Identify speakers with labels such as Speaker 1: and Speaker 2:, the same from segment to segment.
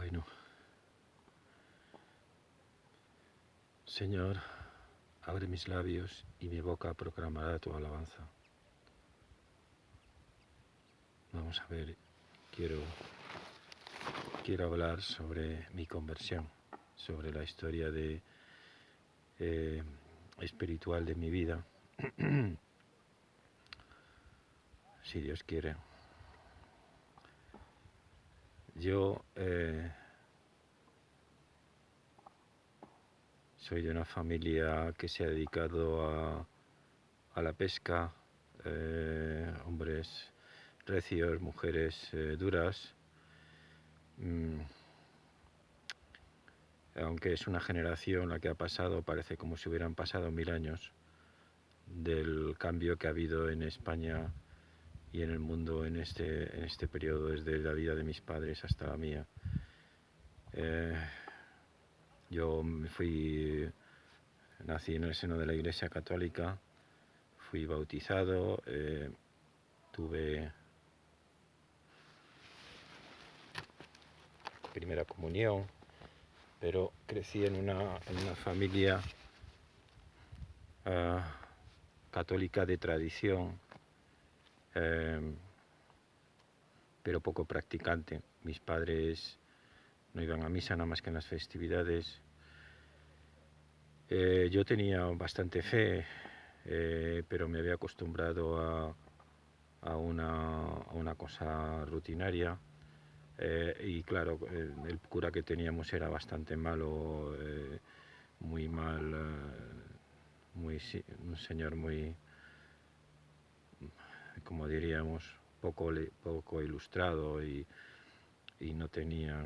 Speaker 1: Bueno, Señor, abre mis labios y mi boca proclamará tu alabanza. Vamos a ver, quiero hablar sobre mi conversión, sobre la historia espiritual de mi vida, si Dios quiere. Yo soy de una familia que se ha dedicado a la pesca, hombres recios, mujeres duras. Aunque es una generación la que ha pasado, parece como si hubieran pasado 1000 años del cambio que ha habido en España y en el mundo en este periodo, desde la vida de mis padres hasta la mía. Yo nací en el seno de la Iglesia Católica, fui bautizado, tuve primera comunión, pero crecí en una familia católica de tradición, pero poco practicante. Mis padres no iban a misa nada más que en las festividades. Yo tenía bastante fe, pero me había acostumbrado a una cosa rutinaria. Y claro, el cura que teníamos era bastante malo, muy mal, un señor muy, como diríamos, poco ilustrado y no tenía,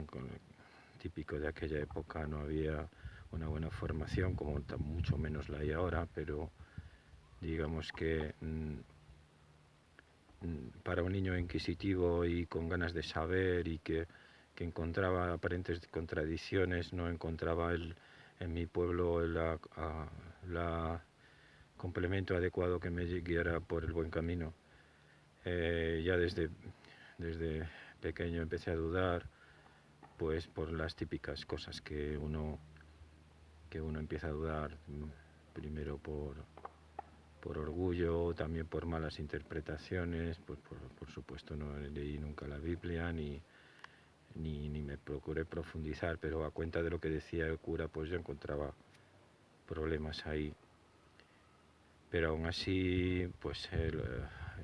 Speaker 1: típico de aquella época, no había una buena formación, como mucho menos la hay ahora, pero digamos que para un niño inquisitivo y con ganas de saber y que encontraba aparentes contradicciones, no encontraba en mi pueblo el complemento adecuado que me guiara por el buen camino. Ya desde pequeño empecé a dudar, pues por las típicas cosas que uno empieza a dudar, primero por orgullo, también por malas interpretaciones, pues por supuesto no leí nunca la Biblia ni me procuré profundizar, pero a cuenta de lo que decía el cura, pues yo encontraba problemas ahí. Pero aún así, pues en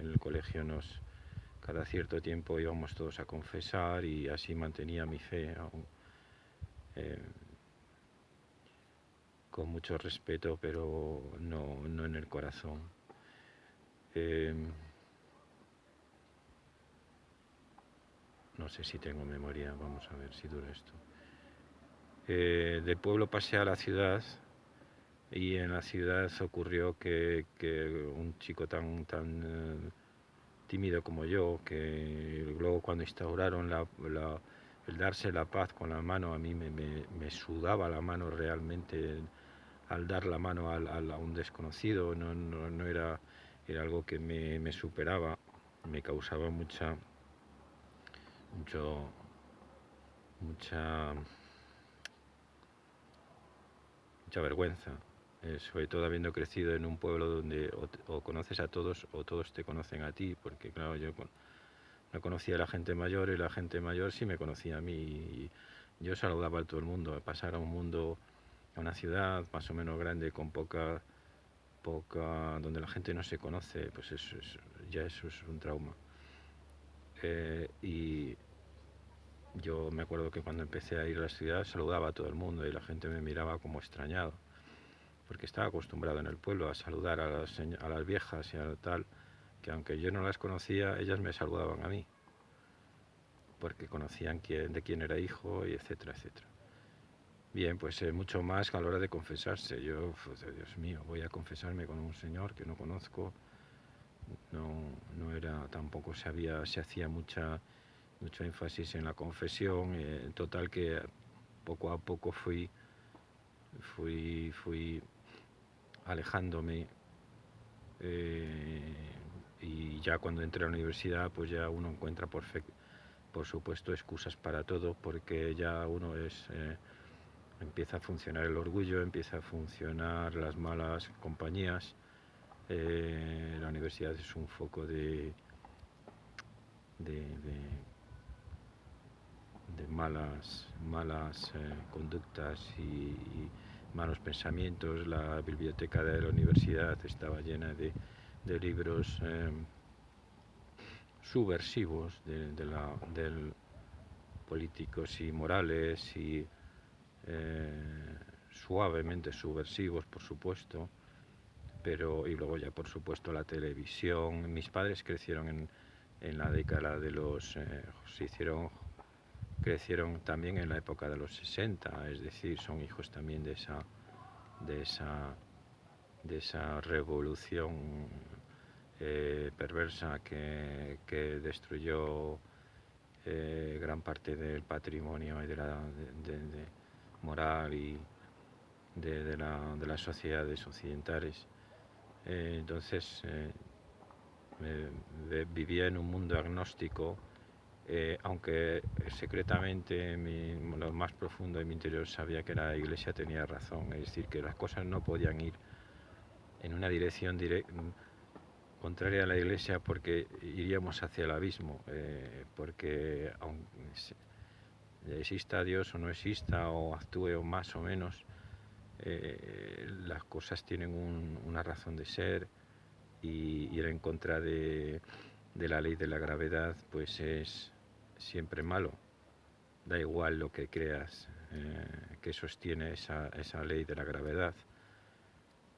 Speaker 1: el colegio cada cierto tiempo íbamos todos a confesar y así mantenía mi fe aún, con mucho respeto, pero no en el corazón. No sé si tengo memoria, vamos a ver si dura esto. Del pueblo pasé a la ciudad y en la ciudad ocurrió que un chico tan tímido como yo, que luego cuando instauraron el darse la paz con la mano, a mí me sudaba la mano realmente al dar la mano a un desconocido, no era algo que me superaba, me causaba mucha vergüenza, sobre todo habiendo crecido en un pueblo donde o conoces a todos o todos te conocen a ti, porque claro, yo no conocía a la gente mayor y la gente mayor sí me conocía a mí y yo saludaba a todo el mundo. Pasar a una ciudad más o menos grande con poca donde la gente no se conoce, pues eso es un trauma. Y yo me acuerdo que cuando empecé a ir a la ciudad saludaba a todo el mundo y la gente me miraba como extrañado, porque estaba acostumbrado en el pueblo a saludar a las viejas y a tal, que aunque yo no las conocía, ellas me saludaban a mí, porque conocían de quién era hijo y etcétera, etcétera. Bien, pues mucho más a la hora de confesarse. Yo, pues, Dios mío, voy a confesarme con un señor que no conozco. No era, tampoco se hacía mucho énfasis en la confesión. En total que poco a poco fui alejándome, y ya cuando entré a la universidad pues ya uno encuentra por supuesto, excusas para todo, porque ya uno empieza a funcionar el orgullo, empieza a funcionar las malas compañías. La universidad es un foco de malas conductas y malos pensamientos. La biblioteca de la universidad estaba llena de libros subversivos, del políticos y morales y suavemente subversivos, por supuesto, y luego ya por supuesto la televisión. Mis padres crecieron en la década de los crecieron también en la época de los 60, es decir, son hijos también de esa revolución perversa que destruyó gran parte del patrimonio y de moral y de las sociedades occidentales. Entonces vivía en un mundo agnóstico, aunque secretamente en lo más profundo de mi interior sabía que la Iglesia tenía razón, es decir, que las cosas no podían ir en una dirección contraria a la Iglesia, porque iríamos hacia el abismo, porque aunque exista Dios o no exista, o actúe o más o menos, las cosas tienen una razón de ser, y ir en contra de la ley de la gravedad pues es siempre malo. Da igual lo que creas que sostiene esa ley de la gravedad.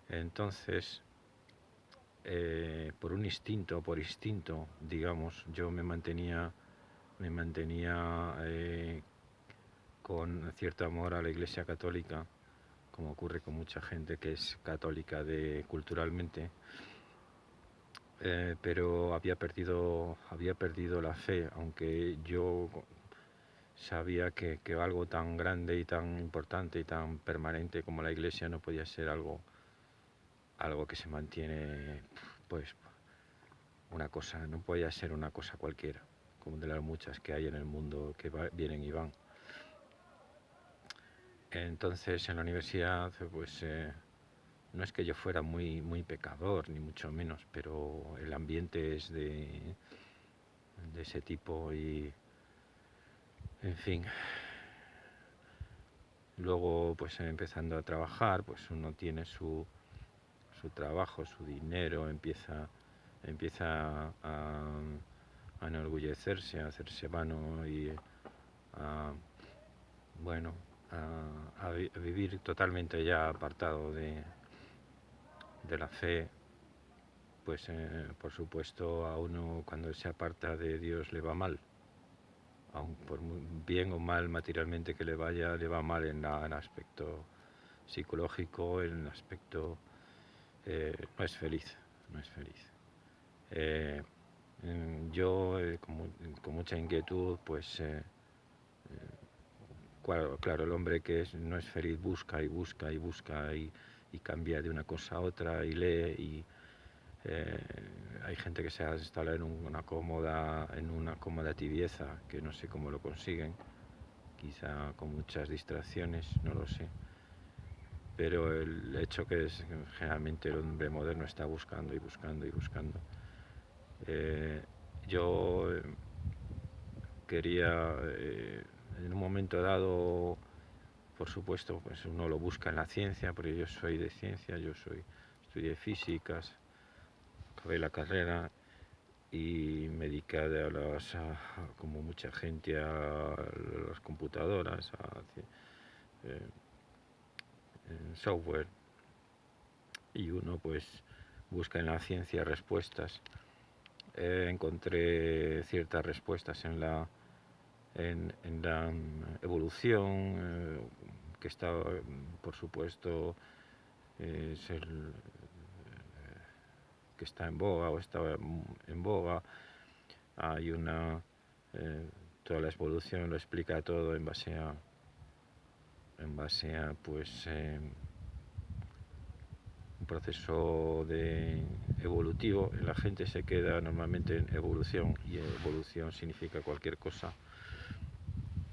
Speaker 1: Entonces, por instinto, digamos, yo me mantenía con cierto amor a la Iglesia Católica, como ocurre con mucha gente que es católica culturalmente, pero había perdido la fe, aunque yo sabía que algo tan grande y tan importante y tan permanente como la Iglesia no podía ser algo que se mantiene, pues una cosa, no podía ser una cosa cualquiera, como de las muchas que hay en el mundo que vienen y van. Entonces en la universidad pues no es que yo fuera muy pecador, ni mucho menos, pero el ambiente es de ese tipo y, en fin. Luego, pues empezando a trabajar, pues uno tiene su trabajo, su dinero, empieza a enorgullecerse, a hacerse vano y a vivir totalmente ya apartado de la fe. Pues por supuesto a uno cuando se aparta de Dios le va mal, aun por bien o mal materialmente que le vaya, le va mal en el aspecto psicológico, en el aspecto no es feliz. Yo con mucha inquietud, pues claro, el hombre que no es feliz busca y cambia de una cosa a otra y lee y hay gente que se ha instalado en una cómoda tibieza, que no sé cómo lo consiguen, quizá con muchas distracciones, no lo sé, pero el hecho que generalmente el hombre moderno está buscando. Yo quería, en un momento dado, por supuesto, pues uno lo busca en la ciencia, porque yo soy de ciencia, estudié físicas, acabé la carrera y me dediqué como mucha gente, a las computadoras, software, y uno pues busca en la ciencia respuestas. Encontré ciertas respuestas en la evolución, que está, por supuesto, es que está en boga o estaba en boga. Hay toda la evolución lo explica todo en base a pues un proceso evolutivo. La gente se queda normalmente en evolución, y evolución significa cualquier cosa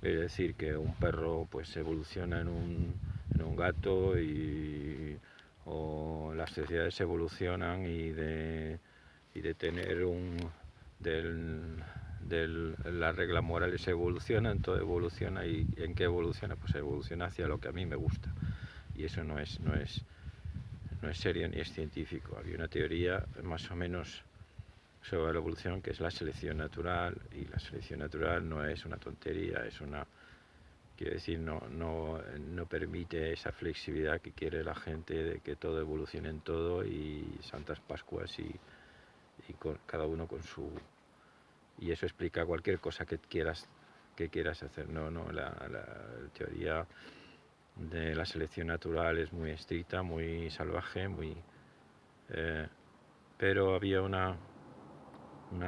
Speaker 1: Es decir, que un perro pues evoluciona en un gato o las sociedades evolucionan y de tener las reglas morales evolucionan, todo evoluciona y ¿en qué evoluciona? Pues evoluciona hacia lo que a mí me gusta y eso no es serio ni es científico. Había una teoría más o menos sobre la evolución que es la selección natural y la selección natural no es una tontería, quiero decir, no permite esa flexibilidad que quiere la gente de que todo evolucione en todo y Santas Pascuas cada uno con su... Y eso explica cualquier cosa que quieras hacer. La teoría de la selección natural es muy estricta, muy salvaje, pero había una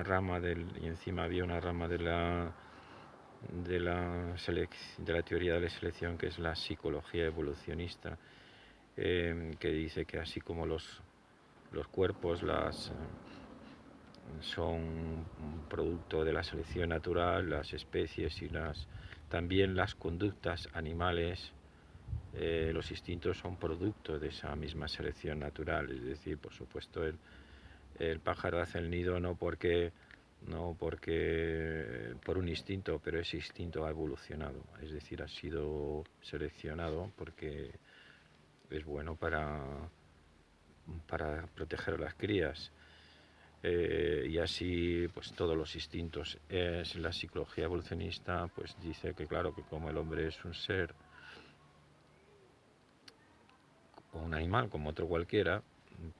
Speaker 1: rama y encima había una rama de la teoría de la selección que es la psicología evolucionista, que dice que así como los cuerpos son producto de la selección natural, las especies también las conductas animales, los instintos son producto de esa misma selección natural. Es decir, por supuesto, el pájaro hace el nido no porque por un instinto, pero ese instinto ha evolucionado, es decir, ha sido seleccionado porque es bueno para proteger a las crías. Y así pues todos los instintos. La psicología evolucionista pues dice que claro, que como el hombre es un ser o un animal como otro cualquiera,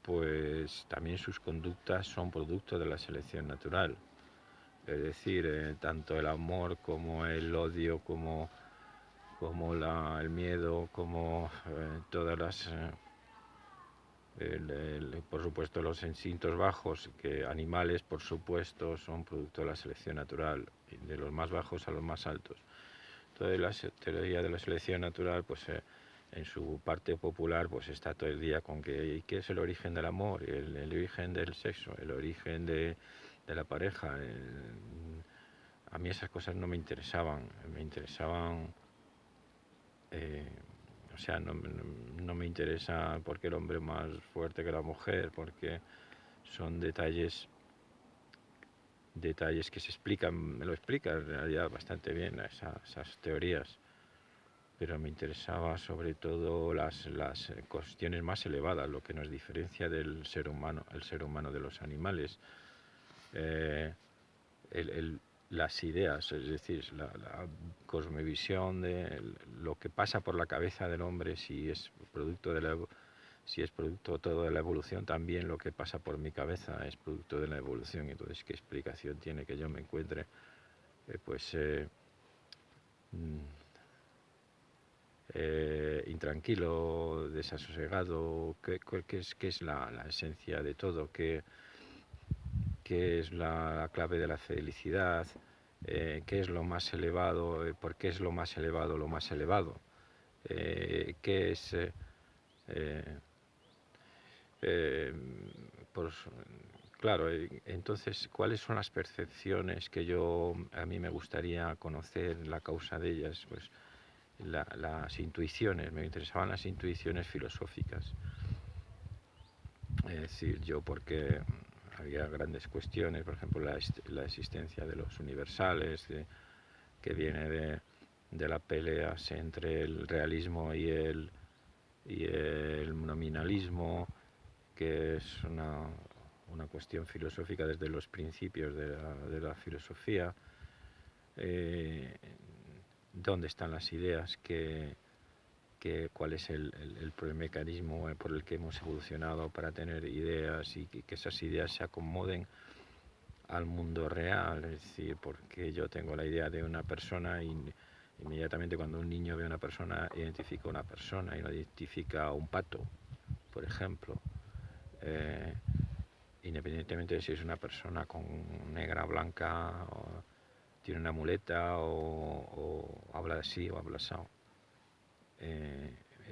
Speaker 1: pues también sus conductas son producto de la selección natural. Es decir, tanto el amor como el odio, como el miedo, como todas las... por supuesto los instintos bajos, que animales por supuesto son producto de la selección natural, de los más bajos a los más altos. Toda la teoría de la selección natural, pues en su parte popular, pues está todo el día con que ¿qué es el origen del amor? El origen del sexo, el origen de la pareja. A mí esas cosas no me interesaban, o sea, no me interesa porque el hombre es más fuerte que la mujer, porque son detalles que se explican, me lo explican en realidad bastante bien esas teorías, pero me interesaba sobre todo las cuestiones más elevadas, lo que nos diferencia del ser humano, el ser humano de los animales, eh, las ideas, es decir, la cosmovisión de lo que pasa por la cabeza del hombre, si es producto todo de la evolución, también lo que pasa por mi cabeza es producto de la evolución. Entonces, ¿qué explicación tiene que yo me encuentre intranquilo, desasosegado? ¿Qué es la esencia de todo? ¿Qué es la clave de la felicidad? ¿Qué es lo más elevado? ¿Por qué es lo más elevado lo más elevado? ¿Qué es pues, claro, entonces, ¿cuáles son las percepciones que a mí me gustaría conocer la causa de ellas? Pues las intuiciones, me interesaban las intuiciones filosóficas. Es decir, porque había grandes cuestiones, por ejemplo, la existencia de los universales, que viene de la pelea entre el realismo y el nominalismo, que es una cuestión filosófica desde los principios de la filosofía. ¿Dónde están las ideas? ¿Cuál es el mecanismo por el que hemos evolucionado para tener ideas y que esas ideas se acomoden al mundo real? Es decir, porque yo tengo la idea de una persona y inmediatamente cuando un niño ve a una persona, identifica a una persona y no identifica a un pato, por ejemplo. Independientemente de si es una persona con negra, blanca, o tiene una muleta o habla así o habla así.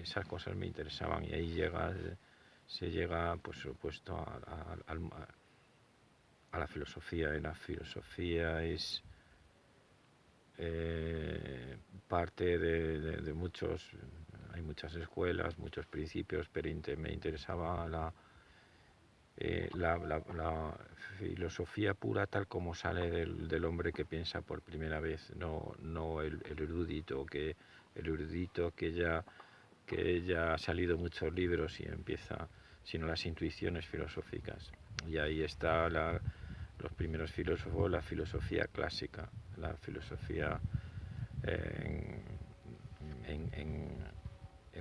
Speaker 1: Esas cosas me interesaban y ahí se llega, por supuesto, a la filosofía. Y la filosofía es parte de muchos, hay muchas escuelas, muchos principios, pero me interesaba la filosofía pura tal como sale del hombre que piensa por primera vez, no el erudito que ya ha salido muchos libros y empieza, sino las intuiciones filosóficas. Y ahí está los primeros filósofos, la filosofía clásica, la filosofía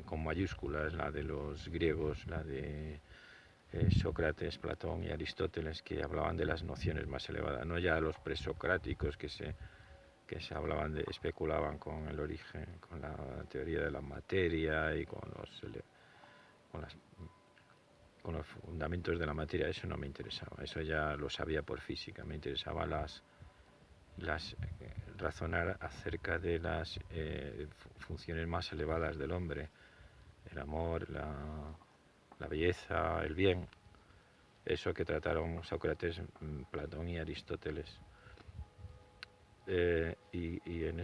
Speaker 1: con mayúsculas, la de los griegos, la de Sócrates, Platón y Aristóteles, que hablaban de las nociones más elevadas, no ya los presocráticos que se especulaban con el origen, con la teoría de la materia y con las con los fundamentos de la materia. Eso no me interesaba, eso ya lo sabía por física. Me interesaba razonar acerca de las funciones más elevadas del hombre, el amor, la belleza, el bien, eso que trataron Sócrates, Platón y Aristóteles. Y en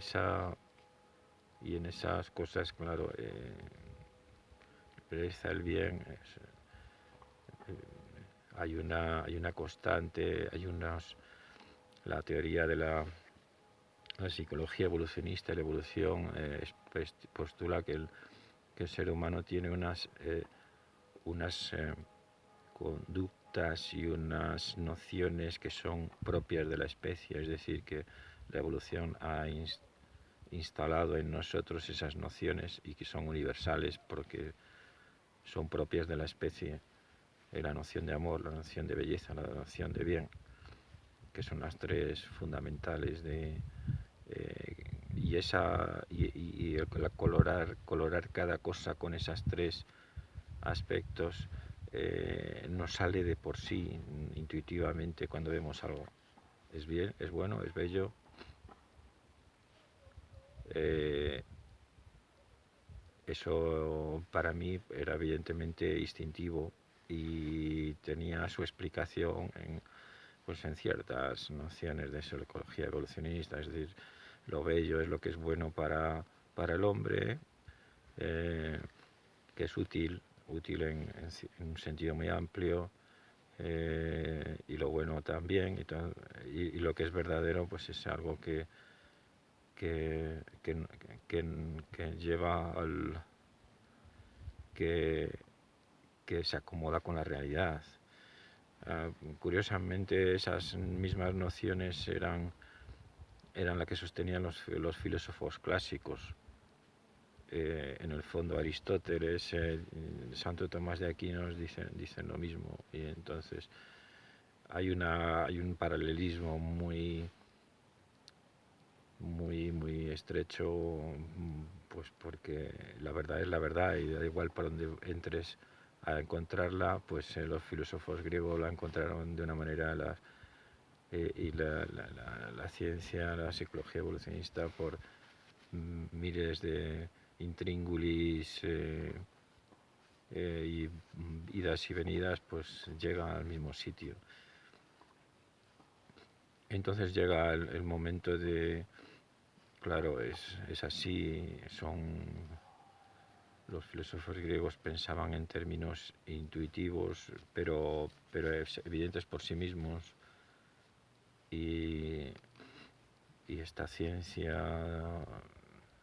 Speaker 1: esas cosas, claro, la belleza, el bien, hay una constante, la teoría de la psicología evolucionista, la evolución postula que el ser humano tiene unas conductas y unas nociones que son propias de la especie, es decir, que la evolución ha instalado en nosotros esas nociones y que son universales porque son propias de la especie, la noción de amor, la noción de belleza, la noción de bien, que son las tres fundamentales y colorar cada cosa con esas tres aspectos nos sale de por sí intuitivamente cuando vemos algo. Es bien, es bueno, es bello. Eso para mí era evidentemente instintivo y tenía su explicación en ciertas nociones de psicología evolucionista, es decir, lo bello es lo que es bueno para el hombre, que es útil en un sentido muy amplio, y lo bueno también, y lo que es verdadero pues es algo que lleva que se acomoda con la realidad. Curiosamente esas mismas nociones eran las que sostenían los filósofos clásicos. En el fondo Aristóteles, Santo Tomás de Aquino dicen lo mismo, y entonces hay un paralelismo muy estrecho, pues porque la verdad es la verdad y da igual por donde entres a encontrarla, pues los filósofos griegos la encontraron de una manera, y la ciencia, la psicología evolucionista, por miles de intríngulis y idas y venidas, pues llega al mismo sitio. Entonces llega el momento de, claro, es así, los filósofos griegos pensaban en términos intuitivos, pero evidentes por sí mismos, y esta ciencia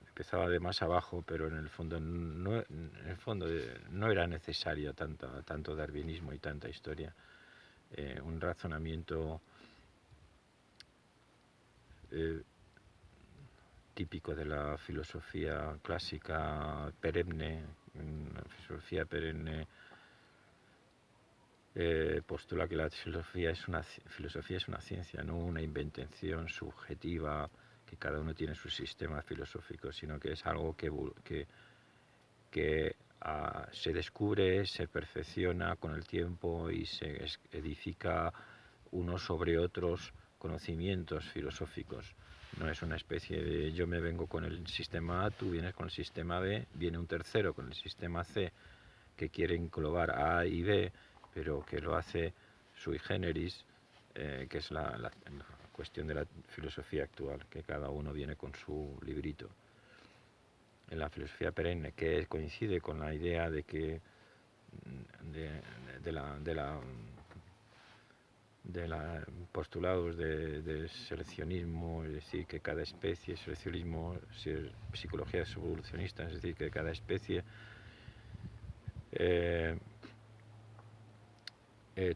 Speaker 1: empezaba de más abajo, pero en el fondo no era necesaria tanto darwinismo y tanta historia. Un razonamiento típico de la filosofía clásica perenne, la filosofía perenne postula que la filosofía es una ciencia, no una invención subjetiva, que cada uno tiene su sistema filosófico, sino que es algo que se descubre, se perfecciona con el tiempo y se edifica unos sobre otros conocimientos filosóficos. No es una especie de yo me vengo con el sistema A, tú vienes con el sistema B, viene un tercero con el sistema C que quiere englobar a A y B, pero que lo hace sui generis, que es la cuestión de la filosofía actual, que cada uno viene con su librito. en la filosofía perenne, que coincide con la idea de que de, de la, de la de la postulados de seleccionismo, es decir, que cada especie, seleccionismo, psicología evolucionista, es decir, que cada especie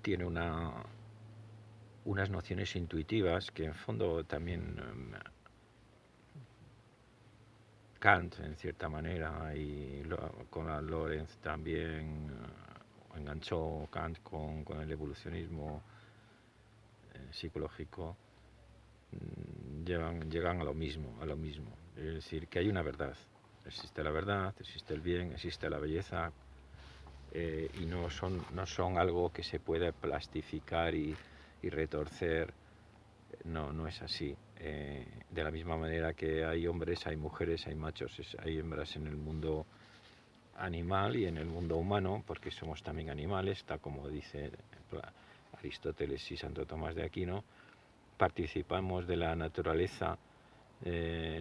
Speaker 1: tiene unas nociones intuitivas que en fondo también Kant en cierta manera y con la Lorenz también enganchó Kant con el evolucionismo psicológico, llegan a lo mismo, es decir, que hay una verdad, existe la verdad, existe el bien, existe la belleza, y no son algo que se pueda plastificar y retorcer. No es así. De la misma manera que hay hombres, hay mujeres, hay machos, hay hembras en el mundo animal y en el mundo humano, porque somos también animales, tal como dice Aristóteles y Santo Tomás de Aquino. Participamos de la naturaleza,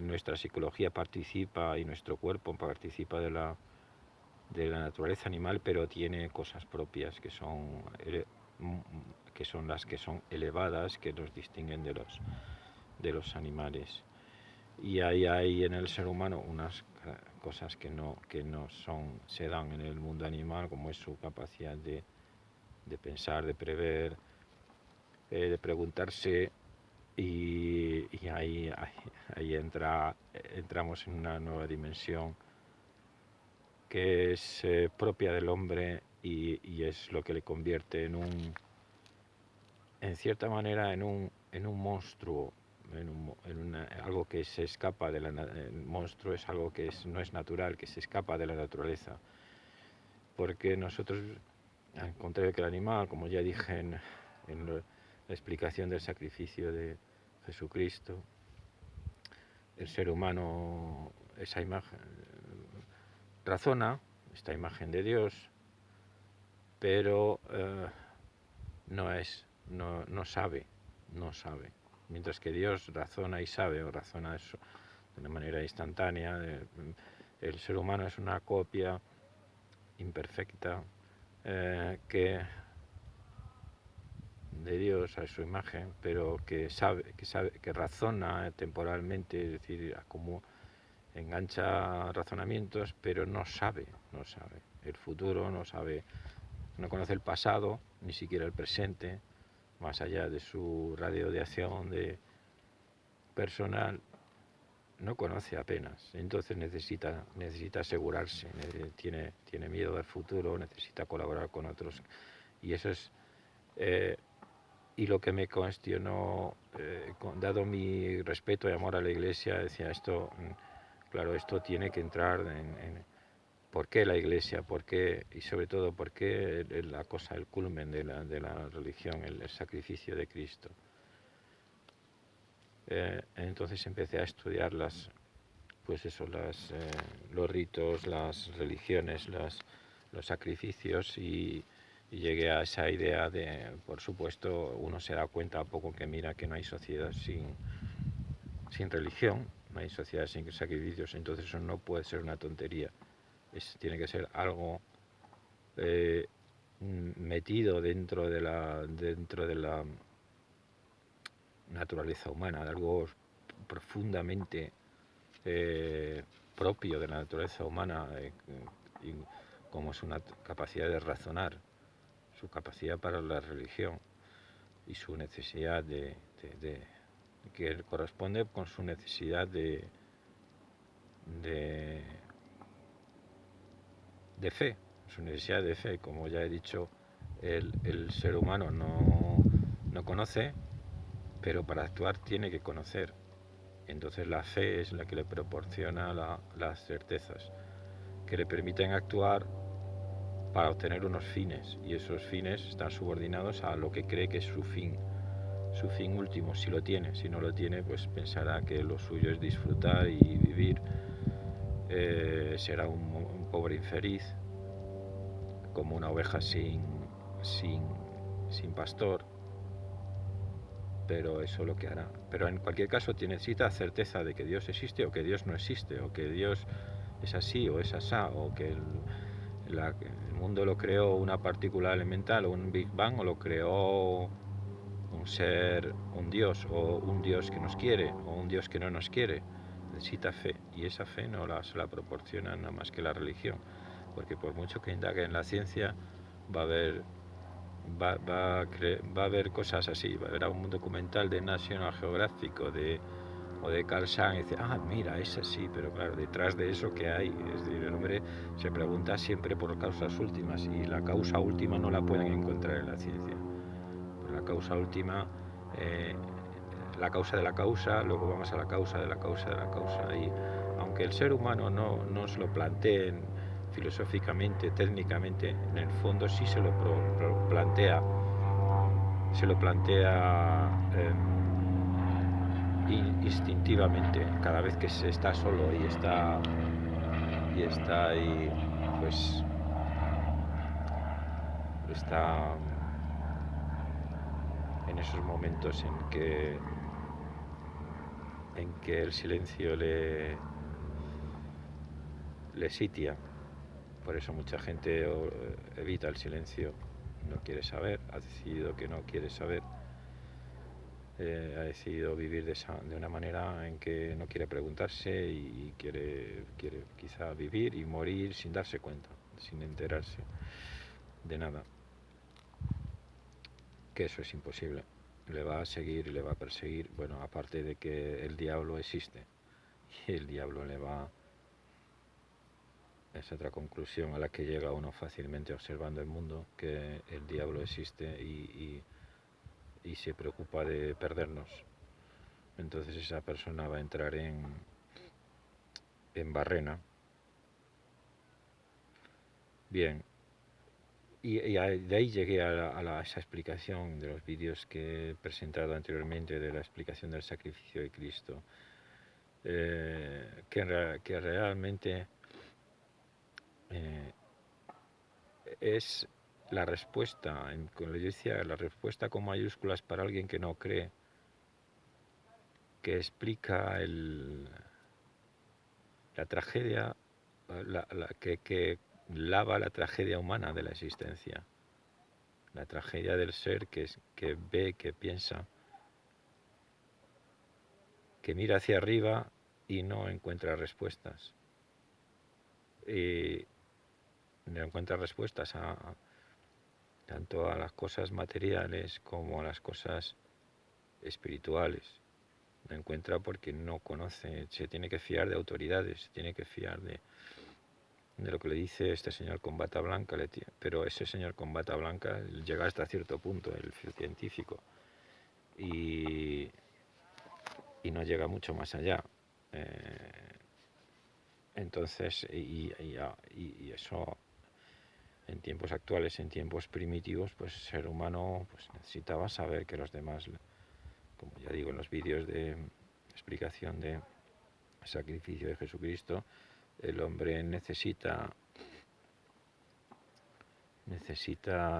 Speaker 1: nuestra psicología participa y nuestro cuerpo participa de la naturaleza animal, pero tiene cosas propias que son las que son elevadas, que nos distinguen de los animales. Y hay en el ser humano unas cosas que no se dan en el mundo animal, como es su capacidad de pensar, de prever, de preguntarse, y ahí entramos en una nueva dimensión que es propia del hombre y es lo que le convierte en cierta manera en un monstruo, algo que se escapa el monstruo es algo que no es natural, que se escapa de la naturaleza, porque nosotros, al contrario que el animal, como ya dije en la explicación del sacrificio de Jesucristo, el ser humano, esa imagen, razona, esta imagen de Dios, pero no sabe, mientras que Dios razona y sabe, o razona eso de una manera instantánea. El ser humano es una copia imperfecta que de Dios a su imagen, pero que razona temporalmente, es decir, como engancha razonamientos, pero no sabe el futuro, no conoce el pasado, ni siquiera el presente, más allá de su radio de acción personal, no conoce apenas. Entonces necesita asegurarse, tiene miedo del futuro, necesita colaborar con otros, y eso es y lo que me cuestionó, dado mi respeto y amor a la Iglesia, decía esto, claro, esto tiene que entrar en por qué la Iglesia, por qué, y sobre todo por qué la cosa, el culmen de la religión, el sacrificio de Cristo. Entonces empecé a estudiar los ritos, las religiones, los sacrificios, y llegué a esa idea de, por supuesto, uno se da cuenta a poco que mira que no hay sociedad sin religión, no hay sociedad sin sacrificios, entonces eso no puede ser una tontería, tiene que ser algo metido dentro de la naturaleza humana, de algo profundamente propio de la naturaleza humana, como es una capacidad de razonar, su capacidad para la religión y su necesidad que corresponde con su necesidad de fe, su necesidad de fe. Como ya he dicho, el ser humano no conoce, pero para actuar tiene que conocer. Entonces la fe es la que le proporciona las certezas que le permiten actuar para obtener unos fines, y esos fines están subordinados a lo que cree que es su fin último, si lo tiene. Si no lo tiene, pues pensará que lo suyo es disfrutar y vivir, será un pobre infeliz, como una oveja sin pastor, pero eso es lo que hará. Pero en cualquier caso necesita certeza de que Dios existe o que Dios no existe, o que Dios es así o es asá, o que el mundo lo creó una partícula elemental o un Big Bang, o lo creó un ser, un Dios, o un Dios que nos quiere, o un Dios que no nos quiere. Necesita fe, y esa fe no se la proporciona nada más que la religión, porque por mucho que indague en la ciencia, va a haber va a haber cosas así. Habrá un documental de National Geographic o de Carl Sagan y dice, mira, es así, pero claro, detrás de eso que hay, es decir, el hombre se pregunta siempre por causas últimas, y la causa última no la pueden encontrar en la ciencia. Pues la causa última, la causa de la causa, luego vamos a la causa de la causa de la causa, y aunque el ser humano no se lo plantee filosóficamente, técnicamente, en el fondo sí se lo plantea, instintivamente, cada vez que se está solo y está ahí, pues está en esos momentos en que el silencio le sitia. Por eso mucha gente evita el silencio, no quiere saber, ha decidido que no quiere saber, ha decidido vivir de una manera en que no quiere preguntarse, y quiere quizá vivir y morir sin darse cuenta, sin enterarse de nada. Que eso es imposible, le va a seguir y le va a perseguir. Bueno, aparte de que el diablo existe, y el diablo es otra conclusión a la que llega uno fácilmente observando el mundo, que el diablo existe y se preocupa de perdernos. Entonces esa persona va a entrar en barrena. Bien, y de ahí llegué a esa explicación de los vídeos que he presentado anteriormente, de la explicación del sacrificio de Cristo, que realmente es la respuesta, como yo decía, la respuesta con mayúsculas para alguien que no cree, que explica la tragedia, que lava la tragedia humana de la existencia, la tragedia del ser que ve, que piensa, que mira hacia arriba y no encuentra respuestas. No encuentra respuestas tanto a las cosas materiales como a las cosas espirituales. No encuentra porque no conoce, se tiene que fiar de autoridades, se tiene que fiar de lo que le dice este señor con bata blanca, pero ese señor con bata blanca llega hasta cierto punto, el científico, y no llega mucho más allá. Entonces, y eso en tiempos actuales, en tiempos primitivos, pues el ser humano pues necesitaba saber que los demás, como ya digo en los vídeos de explicación de sacrificio de Jesucristo, el hombre necesita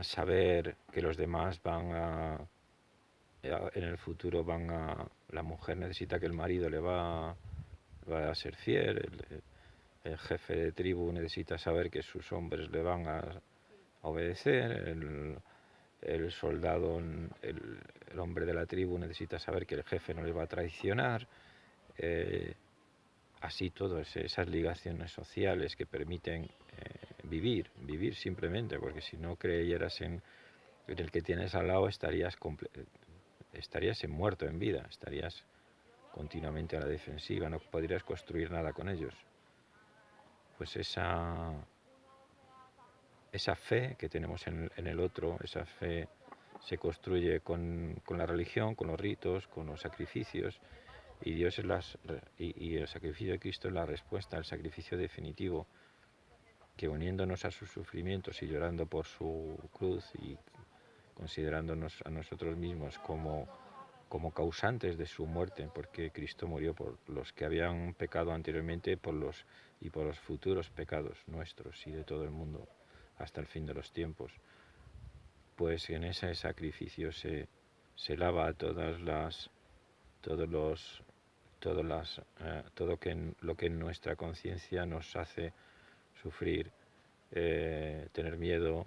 Speaker 1: saber que los demás en el futuro la mujer necesita que el marido le va a ser fiel, el jefe de tribu necesita saber que sus hombres le van a obedecer, el soldado, el hombre de la tribu necesita saber que el jefe no le va a traicionar, así todas esas ligaciones sociales que permiten vivir simplemente, porque si no creyeras en el que tienes al lado estarías muerto en vida, estarías continuamente a la defensiva, no podrías construir nada con ellos. Pues esa fe que tenemos en el otro, esa fe se construye con la religión, con los ritos, con los sacrificios, y Dios y el sacrificio de Cristo es la respuesta, el sacrificio definitivo, que uniéndonos a sus sufrimientos y llorando por su cruz y considerándonos a nosotros mismos como causantes de su muerte, porque Cristo murió por los que habían pecado anteriormente, por los futuros pecados nuestros y de todo el mundo hasta el fin de los tiempos. Pues en ese sacrificio se lava todos lo que en nuestra conciencia nos hace sufrir, tener miedo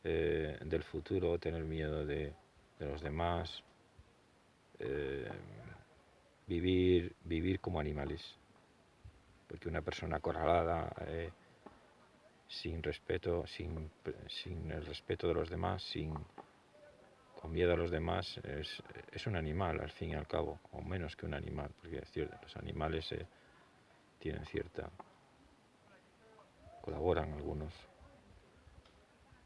Speaker 1: del futuro, tener miedo de los demás, vivir como animales. Porque una persona acorralada, sin respeto, sin el respeto de los demás, con miedo a los demás, es un animal al fin y al cabo, o menos que un animal, porque es cierto, los animales tienen cierta... colaboran algunos.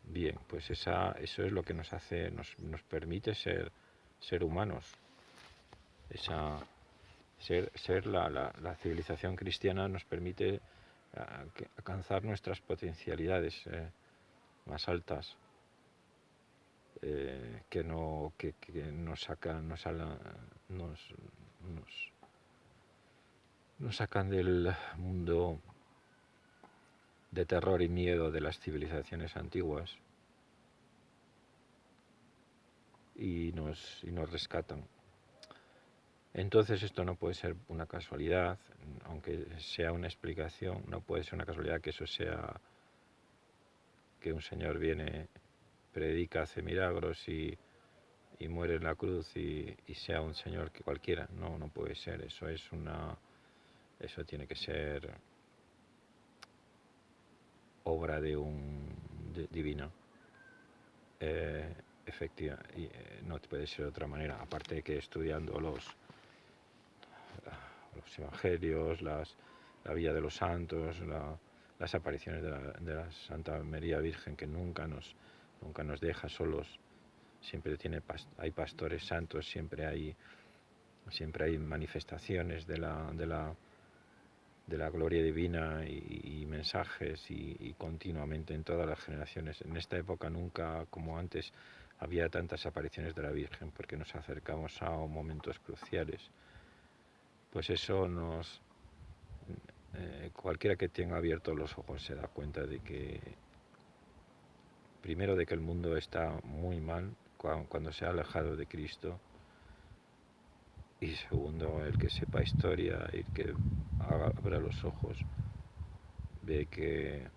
Speaker 1: Bien, pues eso es lo que nos hace, nos permite ser humanos. La civilización cristiana nos permite alcanzar nuestras potencialidades más altas, que nos sacan del mundo de terror y miedo de las civilizaciones antiguas y nos rescatan. Entonces esto no puede ser una casualidad, aunque sea una explicación, no puede ser una casualidad que eso sea que un señor viene, predica, hace milagros y muere en la cruz y sea un señor que cualquiera. No puede ser, eso tiene que ser obra divina. Efectiva, y no puede ser de otra manera, aparte de que estudiando los evangelios, la vida de los santos, las apariciones de la Santa María Virgen, que nunca nos deja solos, siempre hay pastores santos, siempre hay manifestaciones de la gloria divina y mensajes y continuamente en todas las generaciones. En esta época nunca, como antes, había tantas apariciones de la Virgen, porque nos acercamos a momentos cruciales. Pues eso cualquiera que tenga abiertos los ojos se da cuenta de que, primero, de que el mundo está muy mal cuando se ha alejado de Cristo, y segundo, el que sepa historia y que abra los ojos, ve que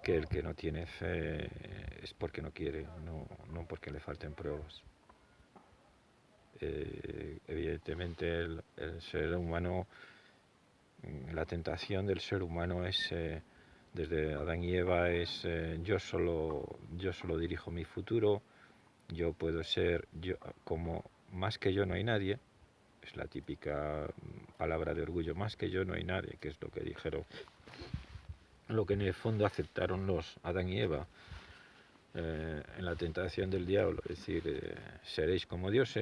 Speaker 1: el que no tiene fe es porque no quiere, no porque le falten pruebas. Evidentemente el ser humano, la tentación del ser humano es, desde Adán y Eva, es yo solo dirijo mi futuro, yo puedo ser, como más que yo no hay nadie, es la típica palabra de orgullo, más que yo no hay nadie, que es lo que dijeron, lo que en el fondo aceptaron los Adán y Eva en la tentación del diablo, es decir, seréis como dioses.